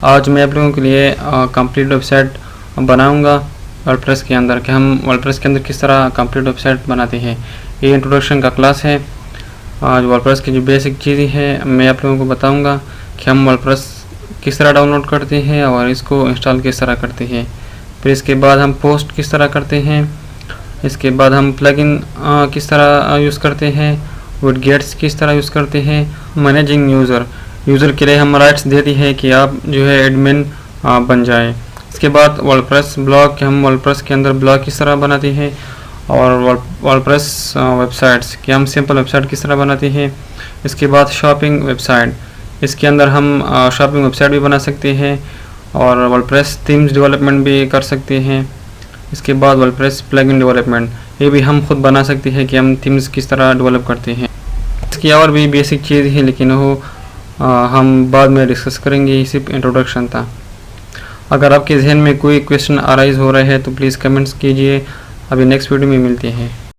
आज मैं आप लोगों के लिए कंप्लीट वेबसाइट बनाऊंगा वर्डप्रेस के अंदर कि हम वर्डप्रेस के अंदर किस तरह कंप्लीट वेबसाइट बनाते हैं। ये इंट्रोडक्शन का क्लास है। आज वर्डप्रेस की जो बेसिक चीज़ें हैं मैं आप लोगों को बताऊंगा कि हम वर्डप्रेस किस तरह डाउनलोड करते हैं और इसको इंस्टॉल किस तरह करते हैं। फिर इसके बाद हम पोस्ट किस तरह करते हैं। इसके बाद हम प्लगइन किस तरह यूज़ करते हैं। विडगेट्स किस तरह यूज़ करते हैं। मैनेजिंग यूज़र के लिए हम राइट्स देती है कि आप जो है एडमिन बन जाए। इसके बाद वर्डप्रेस ब्लॉग कि हम वर्डप्रेस के अंदर ब्लॉग किस तरह बनाते हैं और वर्डप्रेस वेबसाइट्स कि हम सिंपल वेबसाइट किस तरह बनाते हैं। इसके बाद शॉपिंग वेबसाइट, इसके अंदर हम शॉपिंग वेबसाइट भी बना सकते हैं और वर्डप्रेस थीम्स डेवलपमेंट भी कर सकते हैं। इसके बाद वर्डप्रेस प्लगइन डेवलपमेंट, ये भी हम खुद बना सकते हैं कि हम थीम्स किस तरह डेवलप करते हैं। इसकी और भी बेसिक चीज़ है लेकिन वो हम बाद में डिस्कस करेंगे। ये सिर्फ इंट्रोडक्शन था। अगर आपके जहन में कोई क्वेश्चन अराइज हो रहे हैं तो प्लीज़ कमेंट्स कीजिए। अभी नेक्स्ट वीडियो में मिलते हैं।